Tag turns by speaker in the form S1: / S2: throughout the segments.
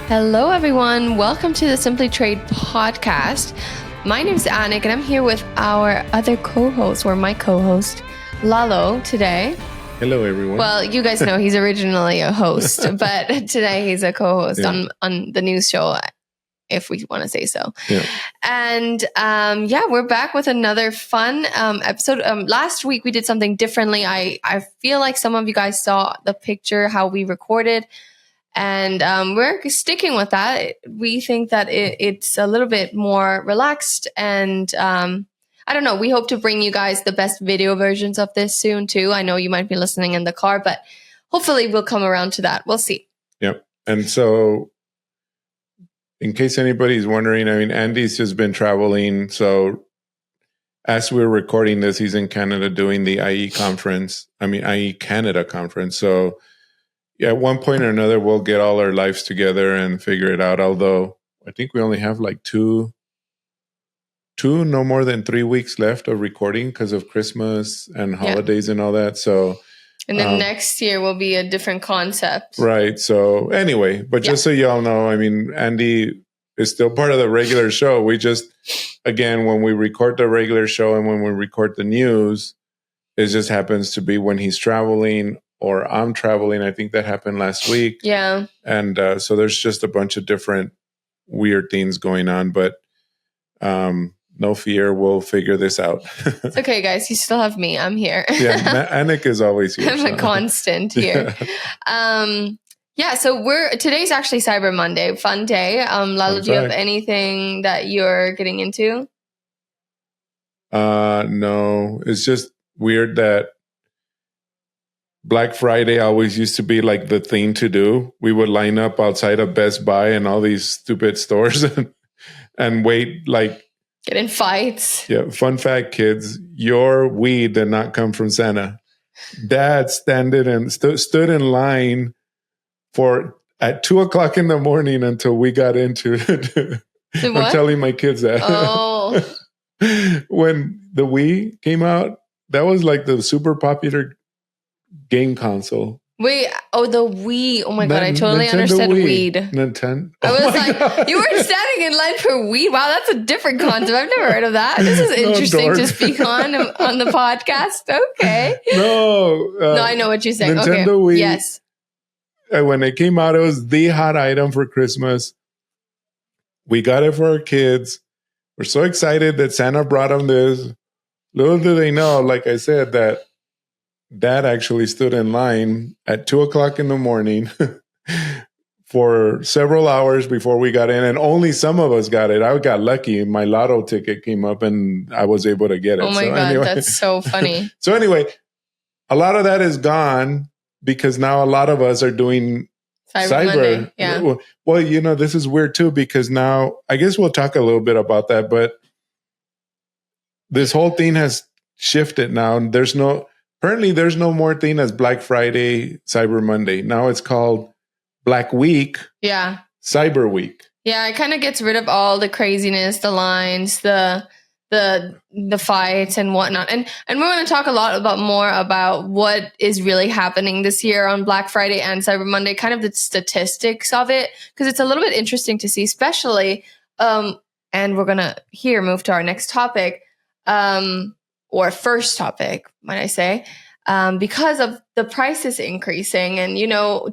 S1: Hello, everyone. Welcome to the SimplyTrade podcast. My name is Annik, and I'm here with our other co-host, or my co-host, Lalo, today.
S2: Hello, everyone.
S1: Well, you guys know he's originally a host, but today he's a co-host on the news show, if we want to say so.
S2: Yeah.
S1: And we're back with another fun episode. Last week we did something differently. I feel like some of you guys saw the picture, how we recorded. And we're sticking with that. We think that it's a little bit more relaxed. And I don't know, we hope to bring you guys the best video versions of this soon, too. I know you might be listening in the car, but hopefully we'll come around to that. We'll see.
S2: Yep. And so in case anybody's wondering, I mean, Andy's just been traveling. So as we're recording this, he's in Canada doing the IE Canada conference. So at one point or another, we'll get all our lives together and figure it out. Although I think we only have like no more than 3 weeks left of recording because of Christmas and holidays and all that. So,
S1: and then next year will be a different concept.
S2: Right. So anyway, but just so y'all know, I mean, Andy is still part of the regular show. We just, again, when we record the regular show and when we record the news, it just happens to be when he's traveling or I'm traveling. I think that happened last week.
S1: Yeah.
S2: And so there's just a bunch of different weird things going on, but no fear, we'll figure this out.
S1: It's okay, guys. You still have me. I'm here.
S2: Yeah, Annik is always here.
S1: I'm a constant here. So today's actually Cyber Monday. Fun day. Lalo, do you have anything that you're getting into?
S2: No, it's just weird that Black Friday always used to be like the thing to do. We would line up outside of Best Buy and all these stupid stores and wait, like,
S1: get in fights.
S2: Yeah. Fun fact, kids, your weed did not come from Santa. Dad stood in line at 2:00 in the morning until we got into it. I'm telling my kids that.
S1: Oh.
S2: When the Wii came out, that was like the super popular game console.
S1: Wait, the Wii. Oh my God, I totally understood weed.
S2: Nintendo.
S1: I was like, you were standing in line for weed? Wow, that's a different concept. I've never heard of that. This is interesting to speak on the podcast. Okay.
S2: No,
S1: I know what you're saying.
S2: Nintendo
S1: Wii.
S2: Wii.
S1: Yes.
S2: When it came out, it was the hot item for Christmas. We got it for our kids. We're so excited that Santa brought them this. Little do they know, like I said, that Dad actually stood in line at 2:00 in the morning for several hours before we got in, and only some of us got it. I got lucky. My lotto ticket came up and I was able to get it.
S1: Oh my God, anyway. That's so funny.
S2: So anyway, a lot of that is gone because now a lot of us are doing Cyber.
S1: Monday, yeah.
S2: Well, this is weird too, because now I guess we'll talk a little bit about that, but this whole thing has shifted now. Apparently, there's no more thing as Black Friday, Cyber Monday. Now it's called Black Week.
S1: Yeah.
S2: Cyber Week.
S1: Yeah, it kind of gets rid of all the craziness, the lines, the fights and whatnot. And we're going to talk a lot more about what is really happening this year on Black Friday and Cyber Monday, kind of the statistics of it, because it's a little bit interesting to see, especially, and we're going to move to our next topic. Or first topic, might I say, because of the prices increasing and,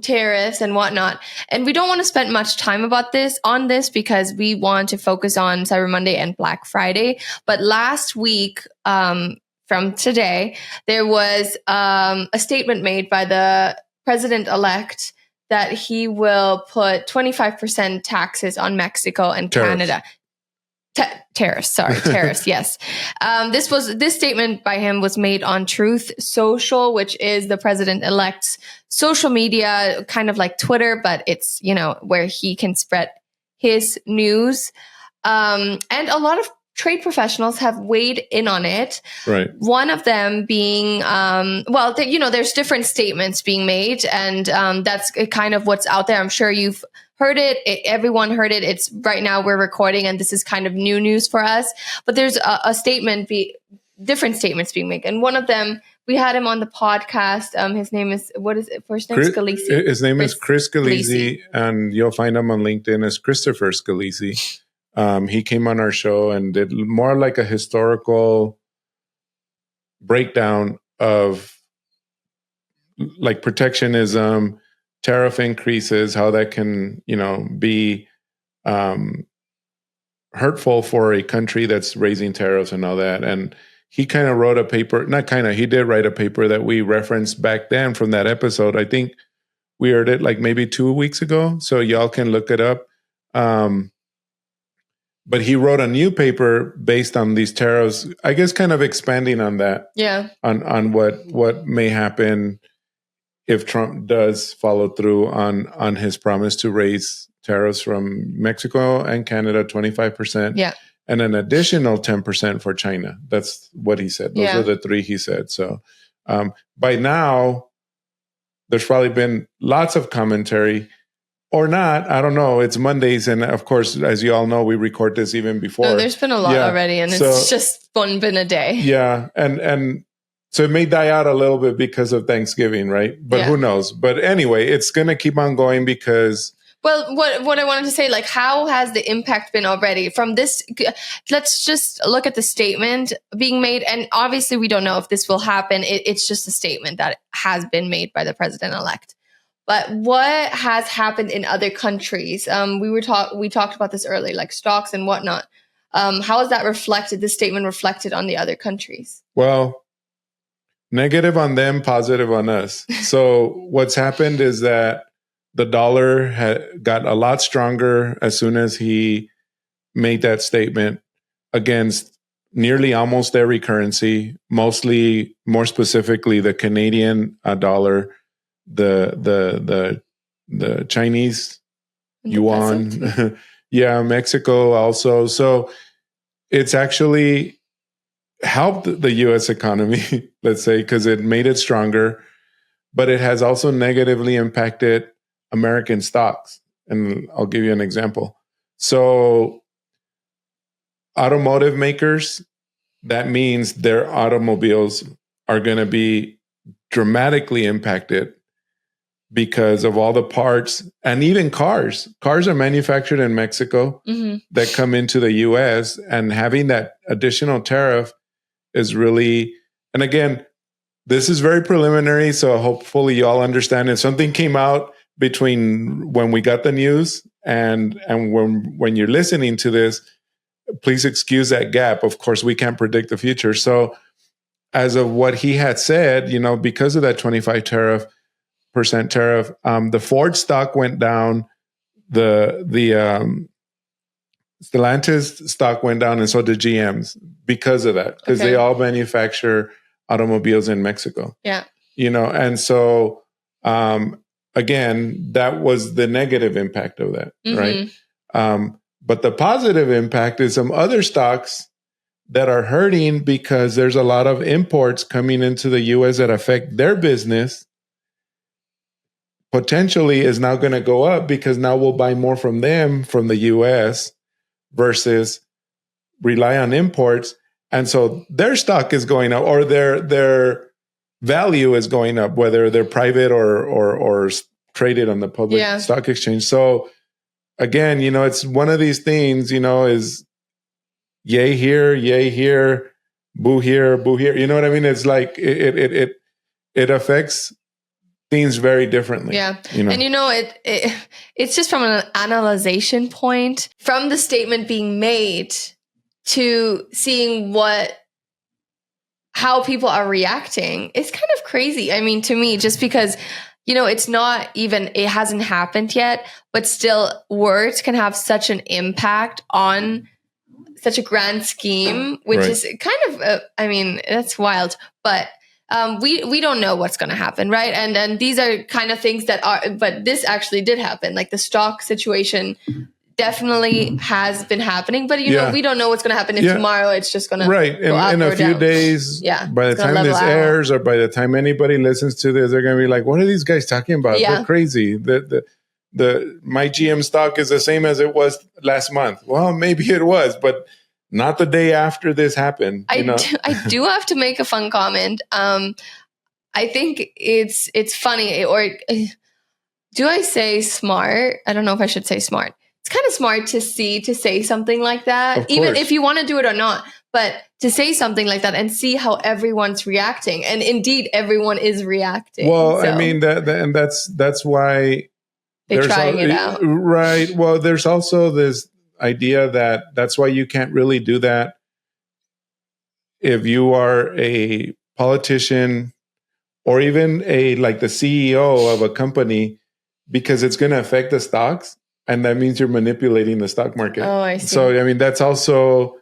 S1: tariffs and whatnot. And we don't want to spend much time on this because we want to focus on Cyber Monday and Black Friday. But last week, from today, there was a statement made by the president-elect that he will put 25% taxes on Mexico and Canada. Tariffs, yes. This statement by him was made on Truth Social, which is the president-elect's social media, kind of like Twitter, but it's, where he can spread his news. And a lot of trade professionals have weighed in on it.
S2: Right.
S1: One of them being, there's different statements being made, and that's kind of what's out there. I'm sure you've heard it. Everyone heard it. It's right now we're recording, and this is kind of new news for us. But there's a statement different statements being made. And one of them, we had him on the podcast. His name is, what is it? First name? Scalise.
S2: His name is Chris Scalise, and you'll find him on LinkedIn as Christopher Scalise. He came on our show and did more like a historical breakdown of like protectionism, tariff increases, how that can, be hurtful for a country that's raising tariffs and all that. And he kind of wrote a paper, he did write a paper that we referenced back then from that episode. I think we heard it like maybe 2 weeks ago, so y'all can look it up. But he wrote a new paper based on these tariffs, I guess kind of expanding on that.
S1: Yeah.
S2: On what may happen if Trump does follow through on his promise to raise tariffs from Mexico and Canada 25%.
S1: Yeah.
S2: And an additional 10% for China. That's what he said. Those are the three he said. So by now, there's probably been lots of commentary. Or not, I don't know. It's Mondays, and of course, as you all know, we record this even before.
S1: No, there's been a lot already, and it's just been a day.
S2: Yeah, and so it may die out a little bit because of Thanksgiving, right? But who knows? But anyway, it's going to keep on going because...
S1: Well, what I wanted to say, like, how has the impact been already from this? Let's just look at the statement being made, and obviously we don't know if this will happen. It's just a statement that has been made by the president-elect. But what has happened in other countries? We talked about this earlier, like stocks and whatnot. How is that reflected? This statement reflected on the other countries?
S2: Well, negative on them, positive on us. So what's happened is that the dollar got a lot stronger as soon as he made that statement against nearly almost every currency, mostly, more specifically, the Canadian dollar, the Chinese yuan, Mexico also. So it's actually helped the U.S. economy, let's say, because it made it stronger, but it has also negatively impacted American stocks. And I'll give you an example. So automotive makers, that means their automobiles are going to be dramatically impacted because of all the parts and even cars. Cars are manufactured in Mexico that come into the U.S. and having that additional tariff is really, and again, this is very preliminary, so hopefully you all understand it. Something came out between when we got the news and when you're listening to this, please excuse that gap. Of course, we can't predict the future. So as of what he had said, because of that 25% tariff, the Ford stock went down, the Stellantis stock went down, and so did GM's because of that, because they all manufacture automobiles in Mexico.
S1: Yeah.
S2: And so again, that was the negative impact of that, right? But the positive impact is some other stocks that are hurting because there's a lot of imports coming into the U.S. that affect their business. Potentially is now going to go up because now we'll buy more from them from the U.S. versus rely on imports. And so their stock is going up, or their value is going up, whether they're private or traded on the public stock exchange. So again, it's one of these things, is yay here, boo here. You know what I mean? It's like it affects things very differently.
S1: Yeah. And it's just from an analyzation point, from the statement being made to seeing how people are reacting. It's kind of crazy. I mean, to me, just because, it hasn't happened yet, but still words can have such an impact on such a grand scheme, which is kind of, that's wild, but we don't know what's going to happen, right? And these are kind of things but this actually did happen. Like the stock situation definitely has been happening, but we don't know what's going to happen if tomorrow it's just going to
S2: go up in a few days. By the time this airs, or by the time anybody listens to this, they're going to be like, "What are these guys talking about? They're crazy." My GM stock is the same as it was last month. Well, maybe it was, but not the day after this happened.
S1: I do have to make a fun comment. I think it's funny, or do I say smart? I don't know if I should say smart. It's kind of smart to say something like that, even if you want to do it or not. But to say something like that and see how everyone's reacting, and indeed everyone is reacting.
S2: Well, so. I mean that's why
S1: they're trying it out,
S2: right? Well, there's also this idea that's why you can't really do that if you are a politician or even the CEO of a company, because it's going to affect the stocks, and that means you're manipulating the stock market.
S1: Oh, I see.
S2: So I mean that's also,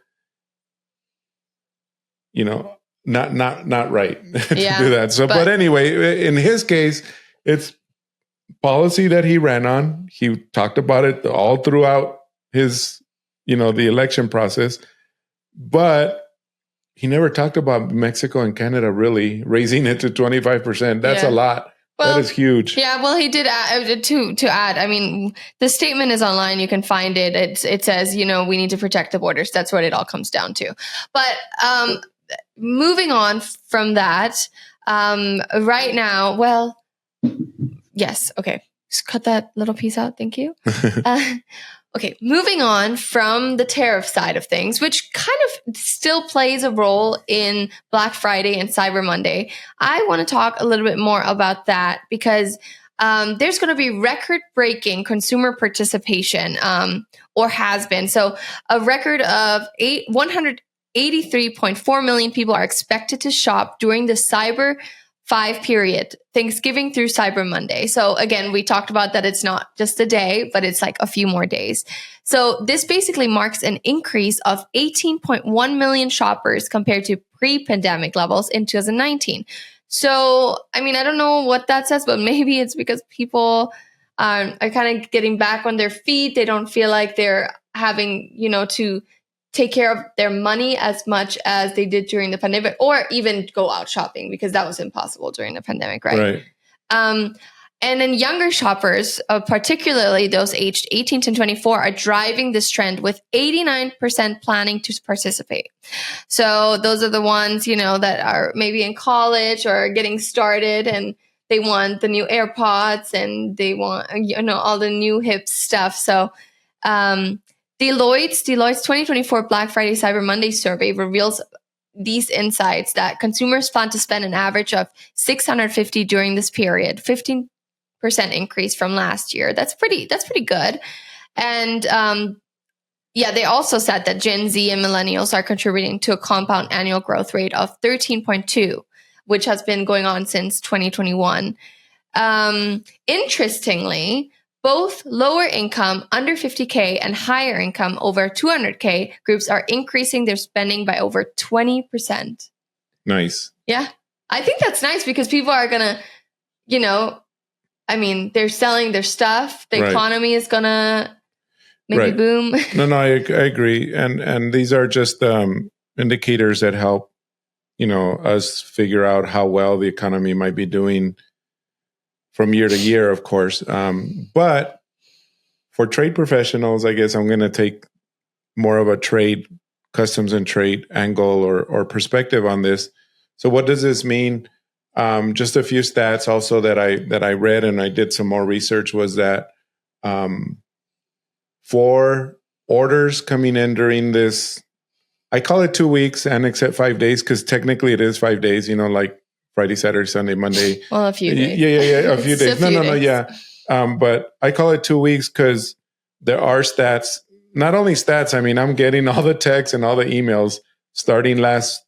S2: not right to do that. So, but anyway, in his case, it's policy that he ran on. He talked about it all throughout his, the election process, but he never talked about Mexico and Canada really raising it to 25%. That's a lot. Well, that is huge.
S1: Yeah, well, he did add, to add. I mean, the statement is online. You can find it. It says, we need to protect the borders. That's what it all comes down to. But moving on from that, right now, well, yes, okay. Just cut that little piece out. Thank you. Okay, moving on from the tariff side of things, which kind of still plays a role in Black Friday and Cyber Monday. I want to talk a little bit more about that because there's going to be record-breaking consumer participation, or has been. So a record of 183.4 million people are expected to shop during the Cyber 5 period, Thanksgiving through Cyber Monday. So again, we talked about that it's not just a day, but it's like a few more days. So this basically marks an increase of 18.1 million shoppers compared to pre-pandemic levels in 2019. So, I mean, I don't know what that says, but maybe it's because people are kind of getting back on their feet. They don't feel like they're having, to take care of their money as much as they did during the pandemic, or even go out shopping, because that was impossible during the pandemic, right? And then younger shoppers, particularly those aged 18 to 24, are driving this trend with 89% planning to participate. So those are the ones, that are maybe in college or getting started, and they want the new AirPods and they want, all the new hip stuff. So, Deloitte's 2024 Black Friday Cyber Monday survey reveals these insights that consumers plan to spend an average of $650 during this period, 15% increase from last year. That's pretty good. And they also said that Gen Z and millennials are contributing to a compound annual growth rate of 13.2, which has been going on since 2021. Interestingly, both lower income, under 50K, and higher income, over 200K groups are increasing their spending by over 20%.
S2: Nice.
S1: Yeah. I think that's nice because people are going to, they're selling their stuff. The economy is going to maybe boom.
S2: No, I agree. And these are just indicators that help, us figure out how well the economy might be doing from year to year, of course. But for trade professionals, I guess I'm going to take more of a trade, customs and trade angle or perspective on this. So what does this mean? Just a few stats also that I read, and I did some more research, was that for orders coming in during this, I call it 2 weeks and except 5 days, because technically it is 5 days, like Friday, Saturday, Sunday, Monday.
S1: Well, a few days.
S2: Yeah, a few days. No, yeah. But I call it 2 weeks because there are stats, not only stats. I mean, I'm getting all the texts and all the emails starting last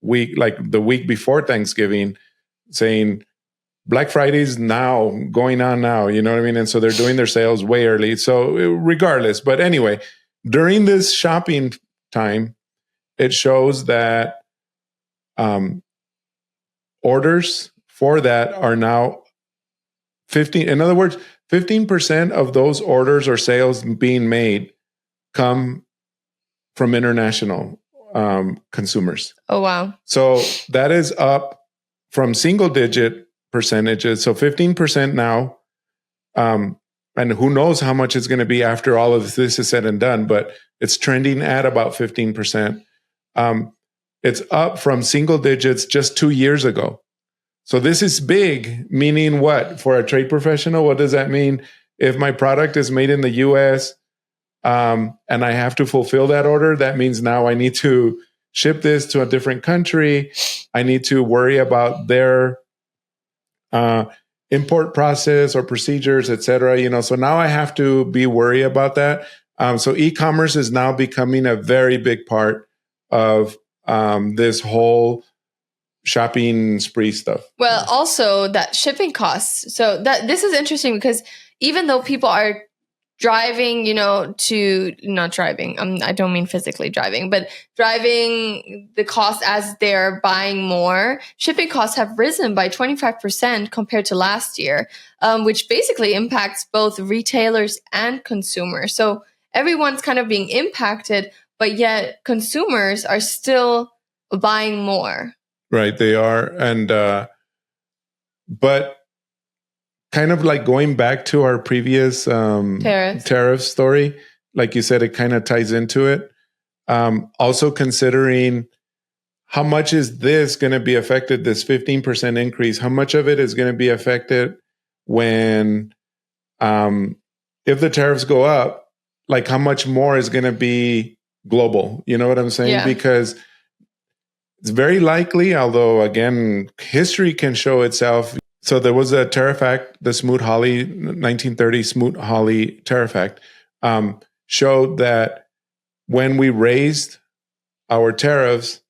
S2: week, like the week before Thanksgiving, saying Black Friday's now going on now. You know what I mean? And so they're doing their sales way early. So regardless, but anyway, during this shopping time, it shows that orders for that are now 15. In other words, 15% of those orders or sales being made come from international consumers.
S1: Oh, wow.
S2: So that is up from single digit percentages. So 15% now. and who knows how much it's going to be after all of this is said and done, but it's trending at about 15%. It's up from single digits just 2 years ago. So this is big, meaning what? For a trade professional, what does that mean? If my product is made in the US and I have to fulfill that order, that means now I need to ship this to a different country. I need to worry about their import process or procedures, et cetera. So now I have to be worried about that. So e-commerce is now becoming a very big part of this whole shopping spree stuff.
S1: Well, also that shipping costs. So this is interesting because even though people are driving, not driving, I don't mean physically driving, but driving the cost as they're buying more, shipping costs have risen by 25% compared to last year, which basically impacts both retailers and consumers. So everyone's kind of being impacted, but yet consumers are still buying more.
S2: Right, they are. And, but kind of like going back to our previous tariff story, like you said, it kind of ties into it. Also considering how much is this going to be affected, this 15% increase, how much of it is going to be affected when, if the tariffs go up, like how much more is going to be global? You know what I'm saying?
S1: Yeah.
S2: Because it's very likely, although again, history can show itself. So there was a tariff act, the Smoot-Hawley 1930 Smoot-Hawley Tariff Act, showed that when we raised our tariffs,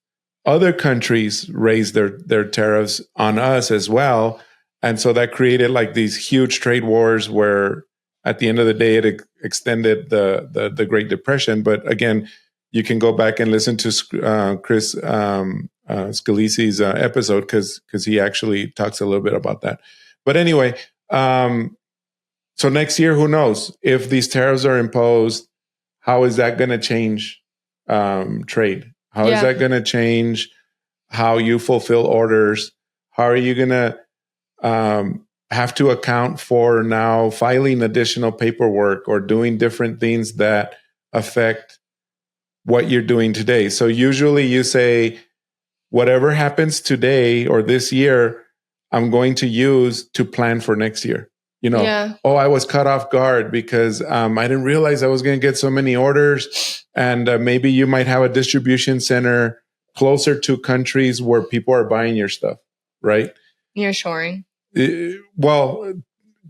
S2: other countries raised their tariffs on us as well. And so that created like these huge trade wars where at the end of the day, it extended the Great Depression. But again, you can go back and listen to Chris Scalise's episode because he actually talks a little bit about that. But anyway, so next year, who knows? If these tariffs are imposed, how is that going to change trade? How is that going to change how you fulfill orders? How are you going to have to account for now filing additional paperwork or doing different things that affect what you're doing today? So usually you say, whatever happens today or this year, I'm going to use to plan for next year. Oh, I was caught off guard because I didn't realize I was going to get so many orders. And maybe you might have a distribution center closer to countries where people are buying your stuff, right?
S1: Nearshoring.
S2: Well,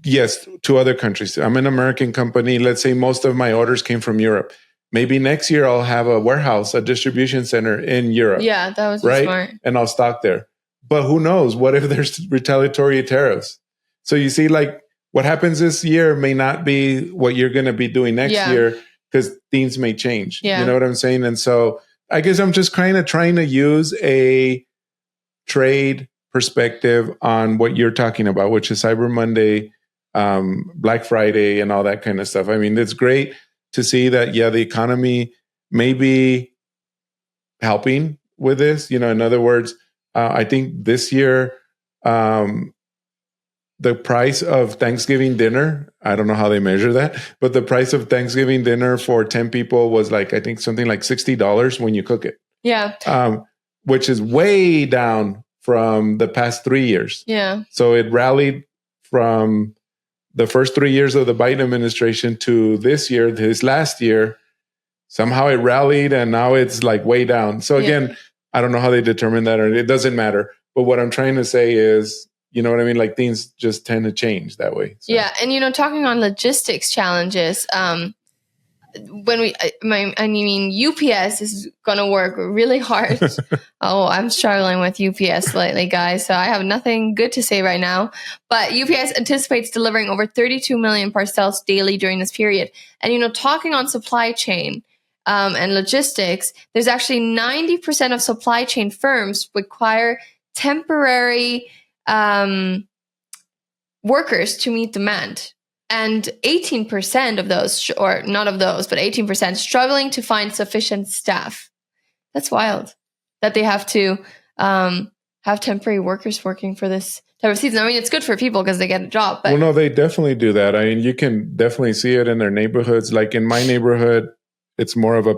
S2: yes, to other countries. I'm an American company. Let's say most of my orders came from Europe. Maybe next year I'll have a warehouse, a distribution center in Europe.
S1: Yeah, that was
S2: right?
S1: Smart.
S2: And I'll stock there. But who knows? What if there's retaliatory tariffs? So you see, like what happens this year may not be what you're going to be doing next year because things may change.
S1: Yeah.
S2: You know what I'm saying? And so I guess I'm just kind of trying to use a trade perspective on what you're talking about, which is Cyber Monday, Black Friday, and all that kind of stuff. I mean, it's great to see that, the economy may be helping with this. In other words, I think this year, the price of Thanksgiving dinner, I don't know how they measure that, but the price of Thanksgiving dinner for 10 people was like, I think something like $60 when you cook it.
S1: Yeah.
S2: Which is way down from the past 3 years.
S1: Yeah.
S2: So it rallied from the first 3 years of the Biden administration to this year, this last year. Somehow it rallied and now it's like way down. So again, I don't know how they determine that, or it doesn't matter. But what I'm trying to say is, you know what I mean? Like things just tend to change that way. So.
S1: Yeah. And, talking on logistics challenges, when UPS is going to work really hard. Oh, I'm struggling with UPS lately, guys. So I have nothing good to say right now. But UPS anticipates delivering over 32 million parcels daily during this period. And, talking on supply chain and logistics, there's actually 90% of supply chain firms require temporary workers to meet demand. And 18% of those, or not of those, but 18% struggling to find sufficient staff. That's wild that they have to have temporary workers working for this type of season. I mean, it's good for people because they get a job. But
S2: well, no, they definitely do that. I mean, you can definitely see it in their neighborhoods. Like in my neighborhood, it's more of a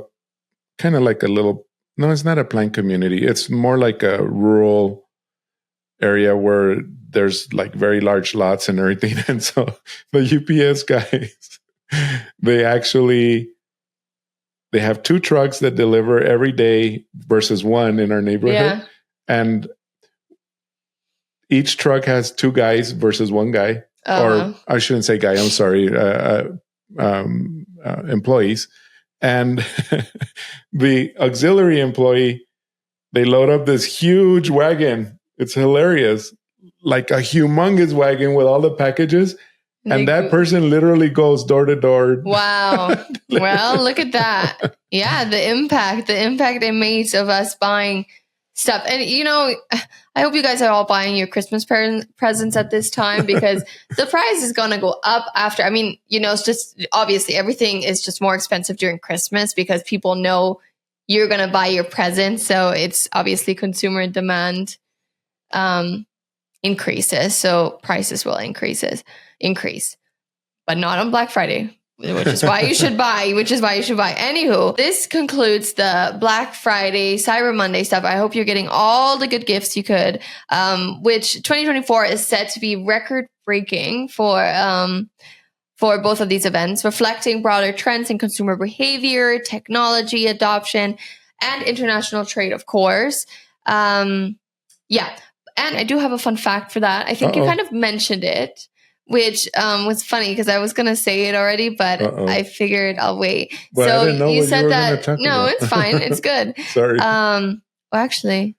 S2: kind of like a little, no, it's not a planned community. It's more like a rural area where there's like very large lots and everything. And so the UPS guys, they have 2 trucks that deliver every day versus 1 in our neighborhood.
S1: Yeah.
S2: And each truck has 2 guys versus 1 guy. Or I shouldn't say guy, I'm sorry, employees. And the auxiliary employee, they load up this huge wagon. It's hilarious. Like a humongous wagon with all the packages. And that person literally goes door to door.
S1: Wow. Well, look at that. Yeah, the impact it makes of us buying stuff. And, you know, I hope you guys are all buying your Christmas presents at this time because the price is going to go up after. I mean, you know, it's just obviously everything is just more expensive during Christmas because people know you're going to buy your presents. So it's obviously consumer demand increases. So prices will increase, but not on Black Friday. Which is why you should buy. Anywho, this concludes the Black Friday, Cyber Monday stuff. I hope you're getting all the good gifts you could, which 2024 is set to be record-breaking for both of these events, reflecting broader trends in consumer behavior, technology adoption, and international trade, of course. Yeah. And I do have a fun fact for that. I think you kind of mentioned it, which was funny because I was going to say it already, but I figured I'll wait.
S2: Well,
S1: so
S2: I didn't know
S1: you
S2: what
S1: said
S2: you were
S1: that. No,
S2: about.
S1: it's fine. It's good.
S2: Sorry.
S1: Well, actually,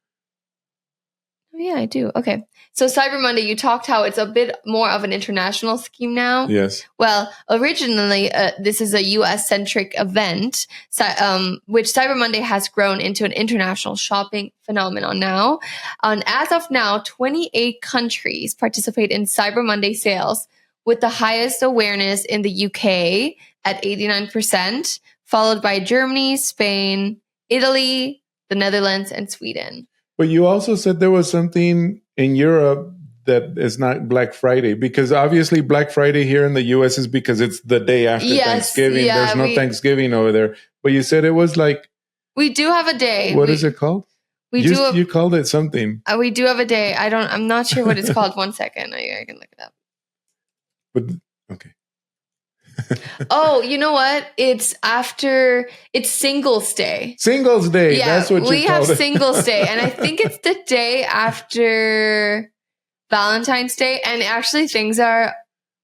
S1: yeah, I do. Okay. So Cyber Monday, you talked how it's a bit more of an international scheme now.
S2: Yes.
S1: Well, originally, this is a U.S.-centric event, which Cyber Monday has grown into an international shopping phenomenon now. And as of now, 28 countries participate in Cyber Monday sales, with the highest awareness in the UK at 89%, followed by Germany, Spain, Italy, the Netherlands, and Sweden.
S2: But you also said there was something in Europe that is not Black Friday, because obviously Black Friday here in the US is because it's the day after Thanksgiving. Yeah, there's no Thanksgiving over there. But you said it was like...
S1: We do have a day.
S2: What is it called? You called it something.
S1: We do have a day. I'm not sure what it's called. 1 second. I can look it up.
S2: But okay.
S1: Oh, you know what? It's Singles Day.
S2: Singles Day.
S1: Yeah,
S2: that's what
S1: we have Singles Day. And I think it's the day after Valentine's Day. And actually things are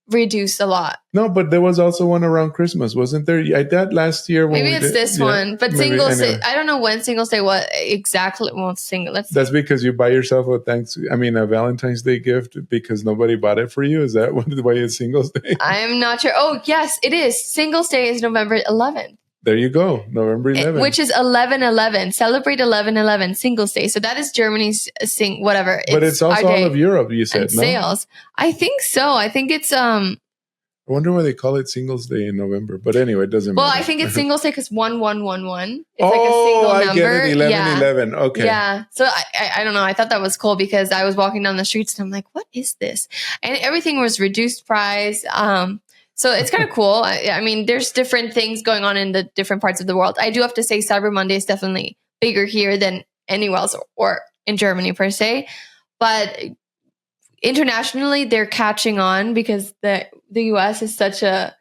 S1: reduced a lot.
S2: No, but there was also one around Christmas, wasn't there? I thought last year.
S1: Maybe it's this one. But Singles Day, I don't know when Singles Day was exactly. Well, That's
S2: because you buy yourself a Valentine's Day gift because nobody bought it for you. Is that the way it's Singles Day?
S1: I'm not sure. Oh, yes, it is. Singles Day is November 11th.
S2: There you go. November 11th.
S1: Which is 11/11. Celebrate 11/11 Singles Day. So that is Germany's whatever.
S2: But it's also all of Europe, you said, no?
S1: Sales. I think so. I think it's
S2: I wonder why they call it Singles Day in November. But anyway, it doesn't matter.
S1: Well, I think it's Singles Day because 1111. It's like a single number.
S2: I get it. 11/11. Okay.
S1: Yeah. So I don't know. I thought that was cool because I was walking down the streets and I'm like, what is this? And everything was reduced price. So it's kind of cool. I mean, there's different things going on in the different parts of the world. I do have to say Cyber Monday is definitely bigger here than anywhere else or in Germany per se. But internationally, they're catching on because the US is such a,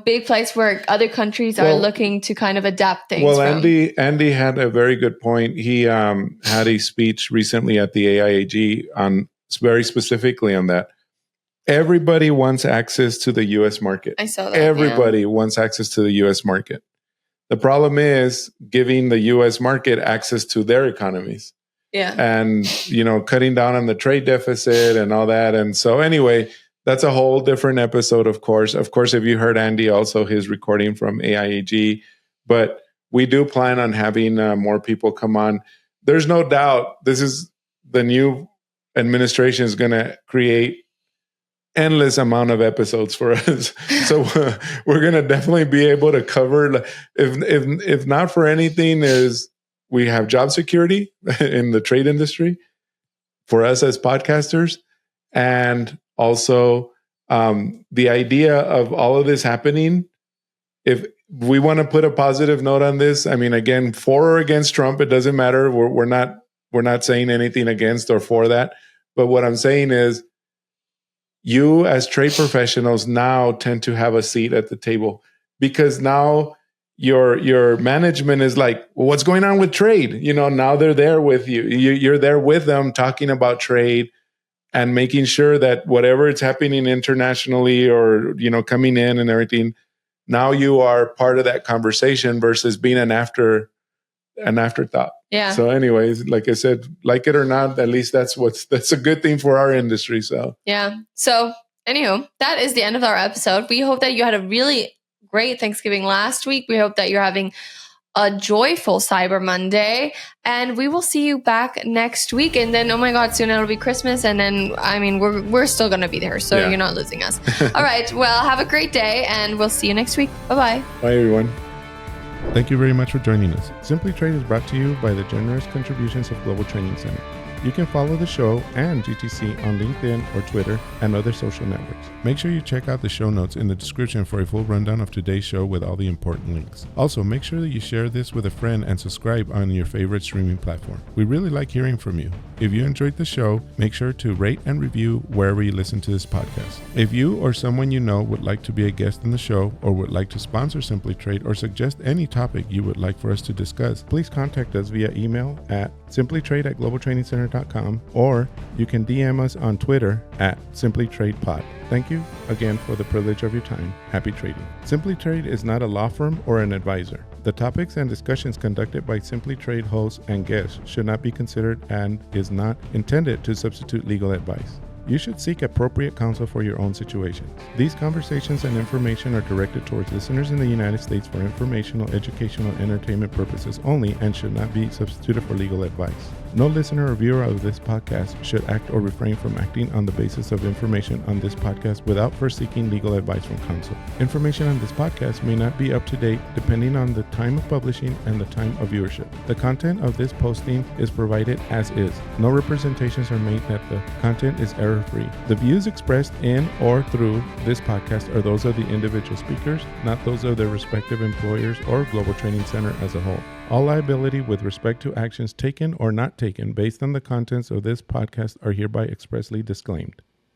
S1: big place where other countries are looking to kind of adapt things.
S2: Well, Andy had a very good point. He had a speech recently at the AIAG on very specifically on that. Everybody wants access to the U.S. market.
S1: I saw that.
S2: Everybody wants access to the U.S. market. The problem is giving the U.S. market access to their economies.
S1: Yeah.
S2: And, cutting down on the trade deficit and all that. And so anyway, that's a whole different episode, of course. Of course, if you heard Andy, also his recording from AIAG. But we do plan on having more people come on. There's no doubt this is the new administration is going to create endless amount of episodes for us. So we're going to definitely be able to cover, if not for anything, is we have job security in the trade industry. for us as podcasters. And also the idea of all of this happening, if we want to put a positive note on this, I mean, again, for or against Trump, it doesn't matter. We're not saying anything against or for that. But what I'm saying is, you as trade professionals now tend to have a seat at the table, because now your management is like, well, what's going on with trade? You know, now they're there with you. You're there with them talking about trade and making sure that whatever is happening internationally or, you know, coming in and everything, now you are part of that conversation versus being an afterthought.
S1: Yeah.
S2: So anyways, like I said, like it or not, at least that's a good thing for our industry. So
S1: yeah. So anywho, that is the end of our episode. We hope that you had a really great Thanksgiving last week. We hope that you're having a joyful Cyber Monday, and we will see you back next week. And then, oh my God, soon it'll be Christmas. And then, I mean, we're still going to be there. So you're not losing us. All right. Well, have a great day, and we'll see you next week. Bye-bye.
S2: Bye, everyone.
S3: Thank you very much for joining us. SimplyTrade is brought to you by the generous contributions of Global Training Center. You can follow the show and GTC on LinkedIn or Twitter and other social networks. Make sure you check out the show notes in the description for a full rundown of today's show with all the important links. Also, make sure that you share this with a friend and subscribe on your favorite streaming platform. We really like hearing from you. If you enjoyed the show, make sure to rate and review wherever you listen to this podcast. If you or someone you know would like to be a guest in the show or would like to sponsor SimplyTrade or suggest any topic you would like for us to discuss, please contact us via email at simplytrade@globaltrainingcenter.com, or you can DM us on Twitter at SimplyTradePod. Thank you again for the privilege of your time. Happy trading. SimplyTrade is not a law firm or an advisor. The topics and discussions conducted by SimplyTrade hosts and guests should not be considered and is not intended to substitute legal advice. You should seek appropriate counsel for your own situations. These conversations and information are directed towards listeners in the United States for informational, educational, and entertainment purposes only and should not be substituted for legal advice. No listener or viewer of this podcast should act or refrain from acting on the basis of information on this podcast without first seeking legal advice from counsel. Information on this podcast may not be up to date depending on the time of publishing and the time of viewership. The content of this posting is provided as is. No representations are made that the content is error-free. The views expressed in or through this podcast are those of the individual speakers, not those of their respective employers or Global Training Center as a whole. All liability with respect to actions taken or not taken based on the contents of this podcast are hereby expressly disclaimed.